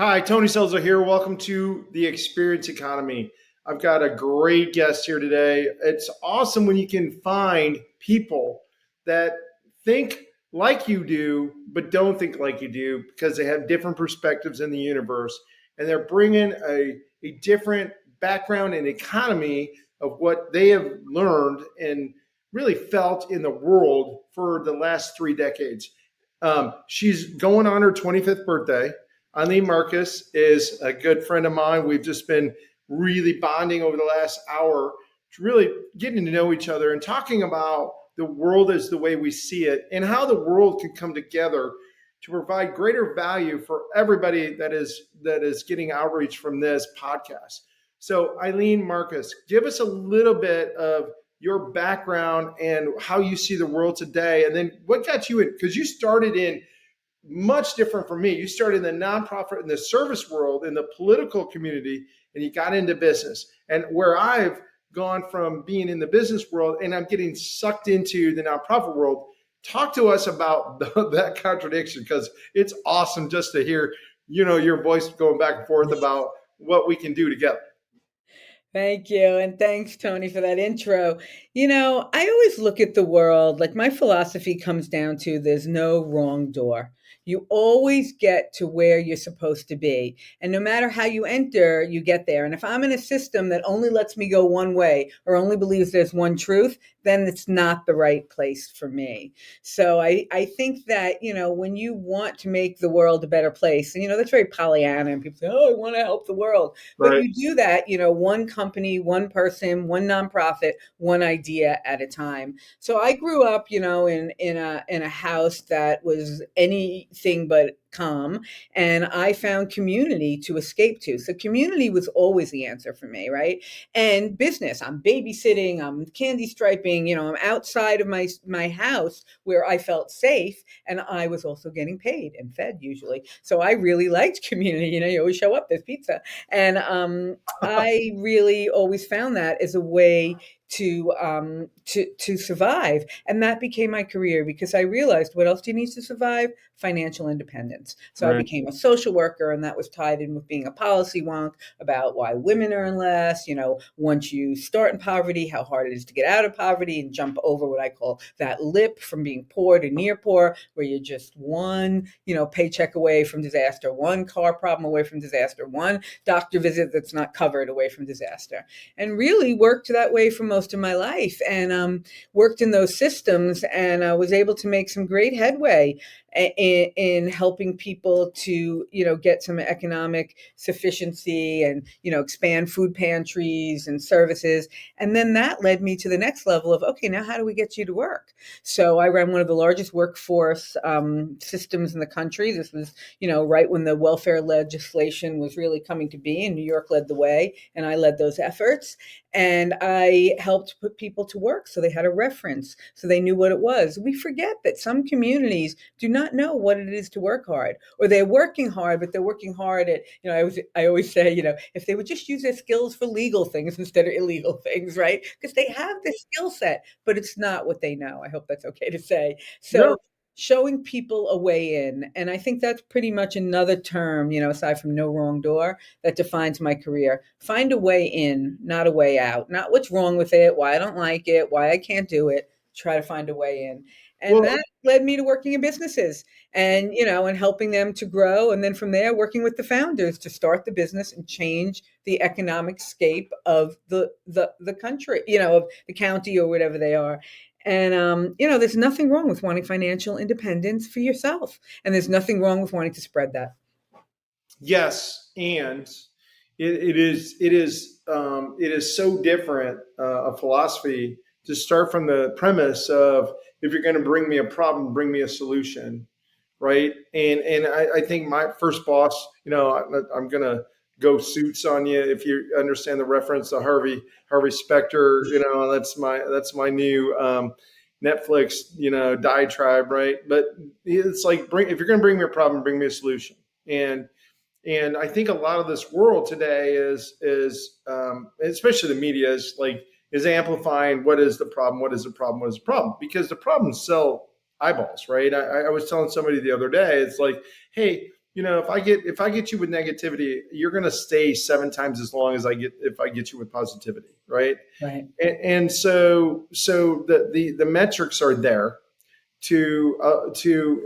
Hi, Tony Selzer here. Welcome to the Experience Economy. I've got a great guest here today. It's awesome when you can find people that think like you do, but don't think like you do because they have different perspectives in the universe. And they're bringing a different background and economy of what they have learned and really felt in the world for the last 3 decades. She's going on her 25th birthday. Eileen Marcus is a good friend of mine. We've just been really bonding over the last hour, really getting to know each other and talking about the world as the way we see it and how the world can come together to provide greater value for everybody that is getting outreach from this podcast. So, Eileen Marcus, give us a little bit of your background and how you see the world today, and then what got you in, because you started in much different from me. You started in the nonprofit, in the service world, in the political community, and you got into business. And where I've gone from being in the business world and I'm getting sucked into the nonprofit world, talk to us about that contradiction, because it's awesome just to hear, your voice going back and forth about what we can do together. Thank you. And thanks, Tony, for that intro. I always look at the world like my philosophy comes down to there's no wrong door. You always get to where you're supposed to be. And no matter how you enter, you get there. And if I'm in a system that only lets me go one way or only believes there's one truth, then it's not the right place for me. So I think that, when you want to make the world a better place, and, that's very Pollyanna, and people say, oh, I want to help the world. But Right. you do that, one company, one person, one nonprofit, one idea at a time. So I grew up, in a house that was anything but calm, and I found community to escape to. So community was always the answer for me, right? And business, I'm babysitting, I'm candy striping, I'm outside of my house where I felt safe, and I was also getting paid and fed usually. So I really liked community. You always show up, there's pizza. And I really always found that as a way to survive, and that became my career because I realized what else do you need to survive? Financial independence. So I Right. became a social worker, and that was tied in with being a policy wonk about why women earn less. Once you start in poverty, how hard it is to get out of poverty and jump over what I call that lip from being poor to near poor, where you're just one, paycheck away from disaster, one car problem away from disaster, one doctor visit that's not covered away from disaster. And really worked that way for most of my life, and worked in those systems, and was able to make some great headway in helping people to get some economic sufficiency and expand food pantries and services. And then that led me to the next level of, okay, now how do we get you to work? So I ran one of the largest workforce systems in the country. This was right when the welfare legislation was really coming to be, and New York led the way, and I led those efforts. And I helped put people to work so they had a reference, so they knew what it was. We forget that some communities do not know what it is to work hard, or they're working hard, but they're working hard at, I always say, if they would just use their skills for legal things instead of illegal things, right? Because they have the skill set, but it's not what they know. I hope that's okay to say. No. So showing people a way in. And I think that's pretty much another term, aside from no wrong door, that defines my career. Find a way in, not a way out. Not what's wrong with it, why I don't like it, why I can't do it. Try to find a way in. And Well, that led me to working in businesses and, and helping them to grow. And then from there, working with the founders to start the business and change the economic scape of the country, of the county or whatever they are. And, there's nothing wrong with wanting financial independence for yourself. And there's nothing wrong with wanting to spread that. yes, and it is so different, a philosophy, to start from the premise of, if you're going to bring me a problem, bring me a solution, right? And I think my first boss, I'm going to go suits on you if you understand the reference to Harvey Specter. That's my new Netflix diatribe, right? But it's like, if you're going to bring me a problem, bring me a solution. And I think a lot of this world today is especially the media is amplifying what is the problem, what is the problem, what is the problem, because the problems sell eyeballs, right? I was telling somebody the other day, it's like, hey, if I get you with negativity, you're going to stay 7 times as long as I get if I get you with positivity, right? Right. And so the metrics are there to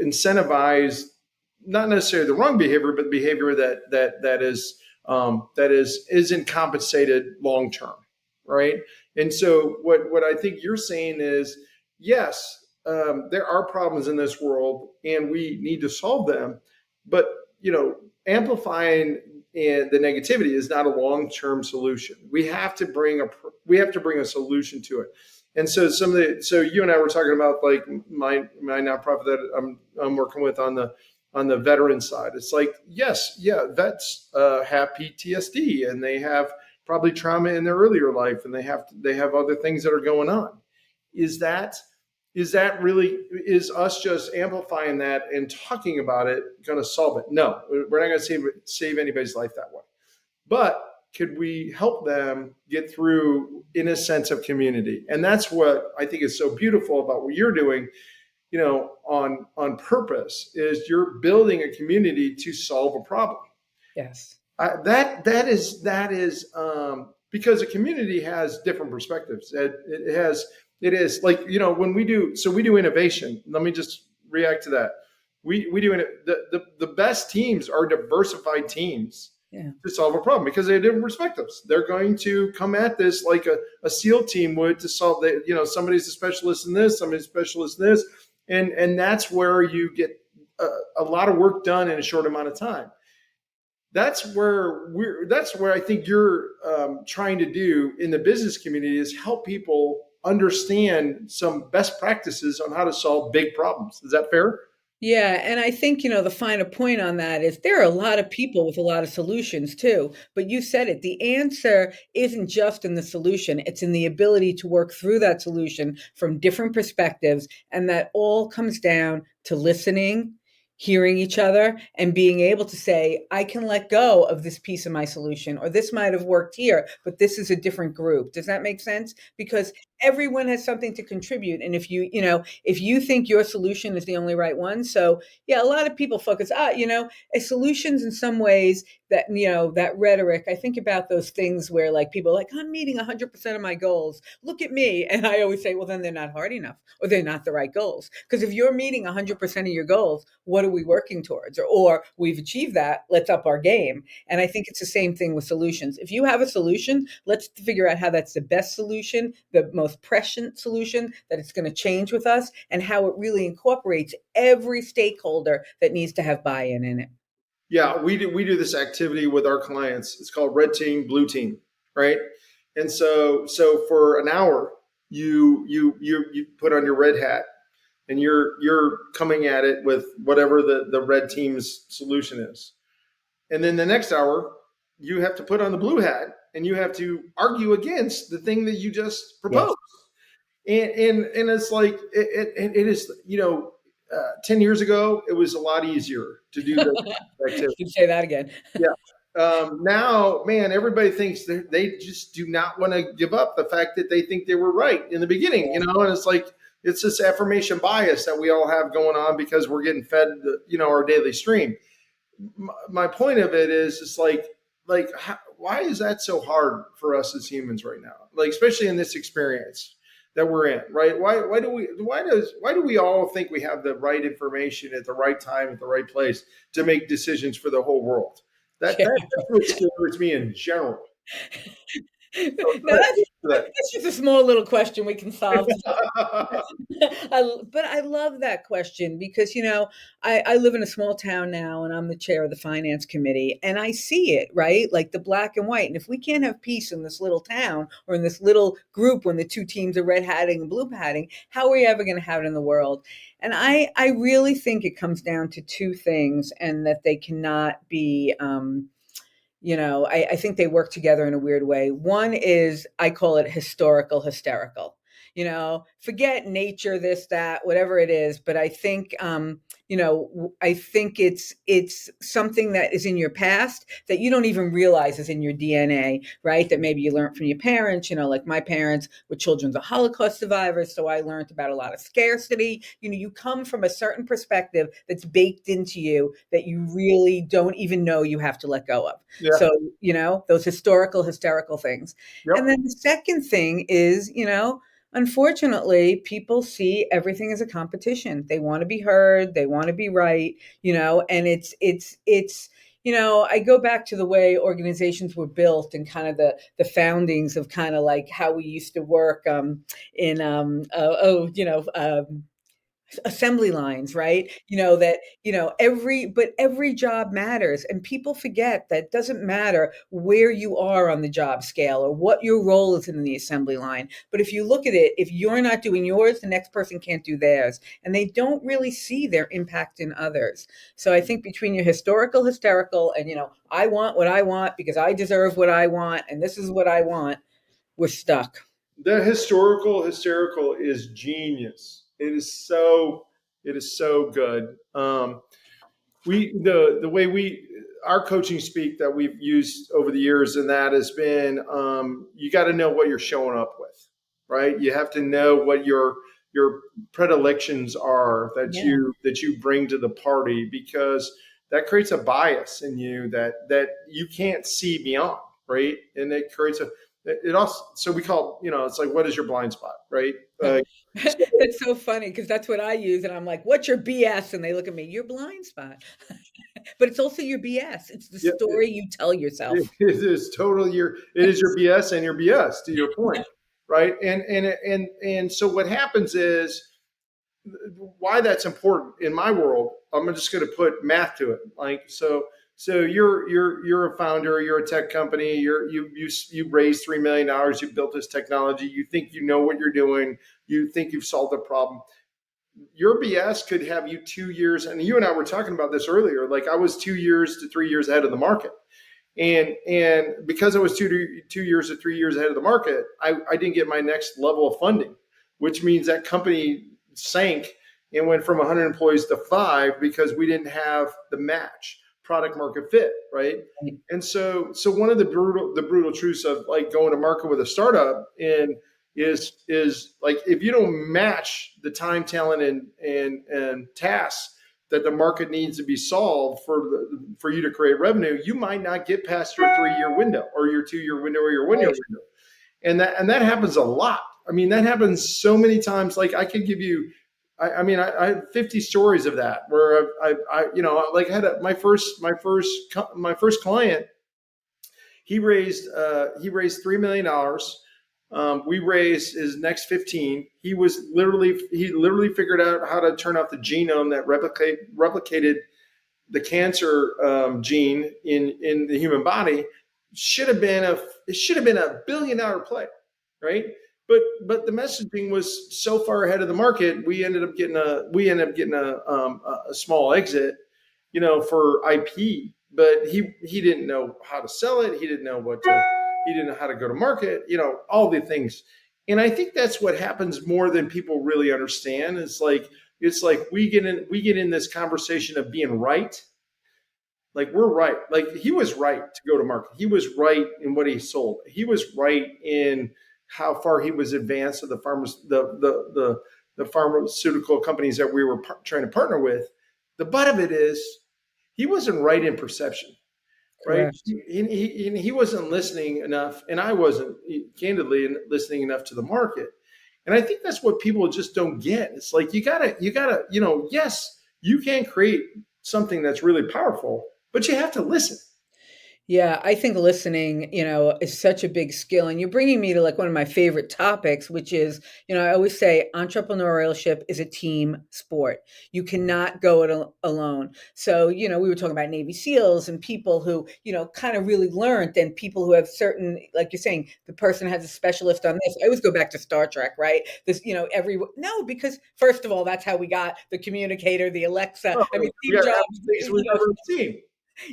incentivize not necessarily the wrong behavior, but behavior that is isn't compensated long term, right? And so what I think you're saying is yes, there are problems in this world, and we need to solve them, but amplifying the negativity is not a long term solution. We have to bring a solution to it. And so so you and I were talking about like my nonprofit that I'm working with on the veteran side. It's like, yes, yeah, vets have PTSD, and they have probably trauma in their earlier life, and they have other things that are going on. Is that really, is us just amplifying that and talking about it going to solve it? No, we're not going to save anybody's life that way. But could we help them get through in a sense of community? And that's what I think is so beautiful about what you're doing, on purpose, is you're building a community to solve a problem. Yes. That is because a community has different perspectives. It is like, when we do innovation. Let me just react to that. We do it. The best teams are diversified teams, Yeah. to solve a problem, because they have different perspectives. They're going to come at this like a SEAL team would to solve that. Somebody's a specialist in this, somebody's a specialist in this, and that's where you get a lot of work done in a short amount of time. That's where I think you're trying to do in the business community, is help people understand some best practices on how to solve big problems. Is that fair? Yeah, and I think, the finer point on that is there are a lot of people with a lot of solutions too. But you said it, the answer isn't just in the solution, it's in the ability to work through that solution from different perspectives. And that all comes down to listening, hearing each other, and being able to say, I can let go of this piece of my solution, or this might have worked here, but this is a different group. Does that make sense? Because everyone has something to contribute. And if you think your solution is the only right one. So yeah, a lot of people focus, solutions in some ways, that, that rhetoric. I think about those things where like people are like, I'm meeting 100% of my goals. Look at me. And I always say, well, then they're not hard enough, or they're not the right goals. Because if you're meeting 100% of your goals, what are we working towards? Or we've achieved that, let's up our game. And I think it's the same thing with solutions. If you have a solution, let's figure out how that's the best solution, the most prescient solution, that it's going to change with us, and how it really incorporates every stakeholder that needs to have buy-in in it. Yeah, we do this activity with our clients. It's called red team, blue team, right? And so for an hour, you put on your red hat, and you're coming at it with whatever the red team's solution is. And then the next hour, you have to put on the blue hat, and you have to argue against the thing that you just Yes. proposed. And it's like it is, 10 years ago, it was a lot easier to do the activity. You say that again. Yeah. Now, man, everybody thinks they just do not want to give up the fact that they think they were right in the beginning, Yeah. and it's like, it's this affirmation bias that we all have going on because we're getting fed, our daily stream. My point of it is, it's like why is that so hard for us as humans right now? Like, especially in this experience that we're in, right? Why do we all think we have the right information at the right time at the right place to make decisions for the whole world? That's what scares me in general. So Now that's just a small little question we can solve. that. But I love that question because, I live in a small town now, and I'm the chair of the finance committee, and I see it, right? Like the black and white. And if we can't have peace in this little town, or in this little group, when the two teams are red hatting and blue hatting, how are we ever going to have it in the world? And I really think it comes down to two things, and that they cannot be, I think they work together in a weird way. One is, I call it historical hysterical. forget nature, this, that, whatever it is. But I think, I think it's something that is in your past that you don't even realize is in your DNA, right? That maybe you learned from your parents, like my parents were children of Holocaust survivors. So I learned about a lot of scarcity. You come from a certain perspective that's baked into you that you really don't even know you have to let go of. Yeah. So, those hysterical things. And Yep. then the second thing is, unfortunately, people see everything as a competition. They want to be heard, they want to be right, and I go back to the way organizations were built and kind of the foundings of kind of like how we used to work in assembly lines, right? That every job matters, and people forget that it doesn't matter where you are on the job scale or what your role is in the assembly line. But if you look at it, if you're not doing yours, the next person can't do theirs, and they don't really see their impact in others. So I think between your hysterical and I want what I want because I deserve what I want and this is what I want, we're stuck. The hysterical is genius. It is so good. The way we our coaching speak that we've used over the years, and that has been, you got to know what you're showing up with, right? You have to know what your predilections are that Yeah. you bring to the party, because that creates a bias in you that you can't see beyond, right? And it creates it also, so we call, it's like, what is your blind spot, right? So That's so funny because that's what I use, and I'm like, "What's your BS?" And they look at me, "Your blind spot," but it's also your BS. It's the yeah, story you tell yourself. it is your BS and your BS, to your point, right? And so what happens is, why that's important in my world. I'm just going to put math to it. Like, so you're a founder, you're a tech company, you raised $3 million, you built this technology, you think you know what you're doing, you think you've solved the problem. Your BS could have you 2 years, and you and I were talking about this earlier. Like, I was 2 years to 3 years ahead of the market, and because I was 2 years to 3 years ahead of the market, I didn't get my next level of funding, which means that company sank and went from 100 employees to 5 because we didn't have the match product market fit, right? And so one of the brutal truths of like going to market with a startup and is like, if you don't match the time, talent, and tasks that the market needs to be solved for you to create revenue, you might not get past your 3 year window or your 2 year window or your 1 year Right. window. And that happens a lot. I mean, that happens so many times. Like, I could give you, I have 50 stories of that where like, I had my first client. He raised $3 million. We raised his next 15. He literally figured out how to turn off the genome that replicated the cancer gene in the human body. It should have been a $1 billion play, right? But the messaging was so far ahead of the market. We ended up getting a small exit, for IP. But he didn't know how to sell it. He didn't know how to go to market. All the things. And I think that's what happens more than people really understand. It's like we get in this conversation of being right. Like, we're right. Like, he was right to go to market. He was right in what he sold. He was right in how far he was advanced of the pharmaceutical companies that we were trying to partner with. The butt of it is, he wasn't right in perception, right? Correct. He wasn't listening enough, and I wasn't, candidly, listening enough to the market. And I think that's what people just don't get. It's like, you gotta, yes, you can create something that's really powerful, but you have to listen. Yeah, I think listening, is such a big skill. And you're bringing me to like one of my favorite topics, which is, I always say entrepreneurship is a team sport. You cannot go it alone. So, we were talking about Navy SEALs and people who, kind of really learned, and people who have certain, like you're saying, the person has a specialist on this. I always go back to Star Trek, right? This, no, because first of all, that's how we got the communicator, the Alexa. Well, I mean, we Steve got Jobs, applications we've never seen.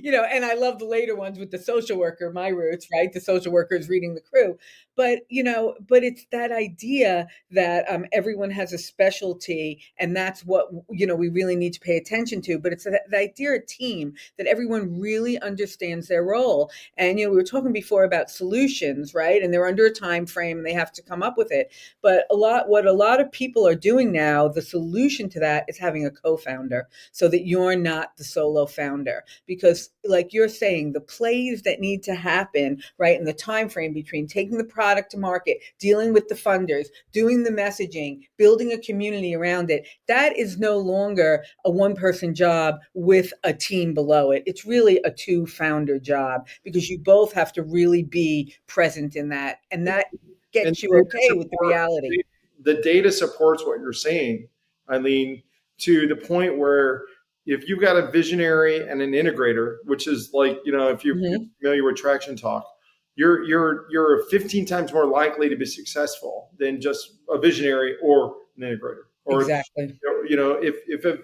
And I love the later ones with the social worker, my roots, right? The social worker is reading the crew. But it's that idea that everyone has a specialty, and that's what, we really need to pay attention to. But it's the idea of team, that everyone really understands their role. And, we were talking before about solutions, right? And they're under a time frame and they have to come up with it. But what a lot of people are doing now, the solution to that is having a co-founder, so that you're not the solo founder. Because like you're saying, the plays that need to happen, right, in the time frame between taking the product to market, dealing with the funders, doing the messaging, building a community around it, that is no longer a one person job with a team below it. It's really a two founder job, because you both have to really be present in that, and that And gets you okay with the reality. the data supports what you're saying, Eileen, to the point where if you've got a visionary and an integrator, which is like, if you're Mhm. familiar with traction talk, you're 15 times more likely to be successful than just a visionary or an integrator. Or Exactly. if an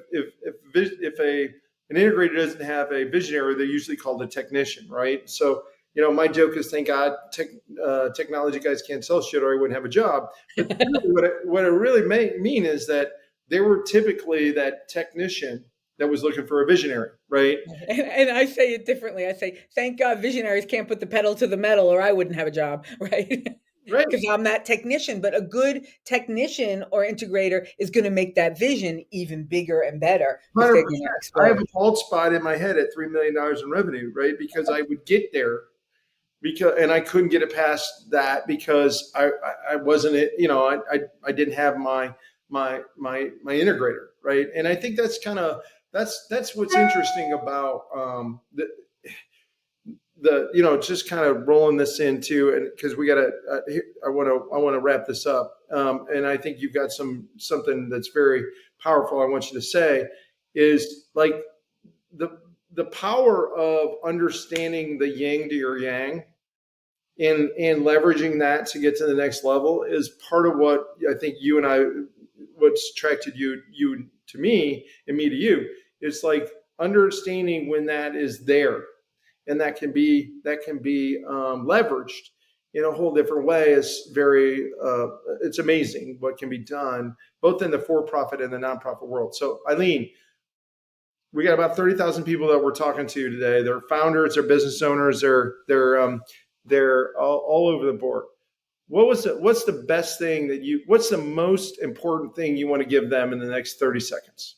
integrator doesn't have a visionary, they're usually called a technician, right? So my joke is, thank God technology guys can't sell shit, or I wouldn't have a job. But really, what it really may mean is that they were typically that technician that was looking for a visionary, right? And I say it differently. I say, thank God visionaries can't put the pedal to the metal, or I wouldn't have a job, right? Right. Because I'm that technician. But a good technician or integrator is going to make that vision even bigger and better, because they're 100%. going to I have explode. a bald spot in my head at $3 million in revenue, right? Because I would get there and I couldn't get it past that because I wasn't it, I didn't have my integrator, right? And I think that's what's interesting about the just kind of rolling this into, and because we got to I want to wrap this up, and I think you've got something that's very powerful I want you to say, is like the the power of understanding the yin to your yang, and leveraging that to get to the next level is part of what I think what's attracted you to me and me to you. It's like understanding when that is there, and that can be leveraged in a whole different way. Is very it's amazing what can be done both in the for-profit and the nonprofit world. So Eileen, we got about 30,000 people that we're talking to today. They're founders, they're business owners, they're all over the board. What's the best thing what's the most important thing you want to give them in the next 30 seconds?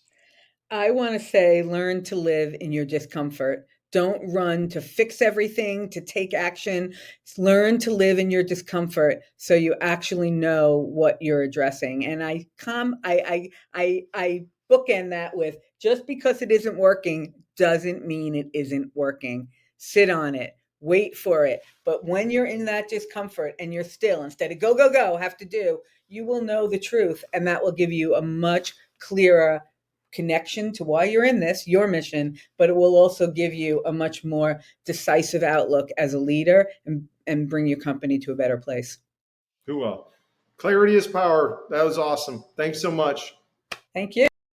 I want to say, learn to live in your discomfort. Don't run to fix everything, to take action. Learn to live in your discomfort so you actually know what you're addressing. And I bookend that with, just because it isn't working doesn't mean it isn't working. Sit on it. Wait for it. But when you're in that discomfort and you're still, instead of go, go, go, have to do, you will know the truth. And that will give you a much clearer connection to why you're in this, your mission, but it will also give you a much more decisive outlook as a leader, and bring your company to a better place. Who will? Clarity is power. That was awesome. Thanks so much. Thank you.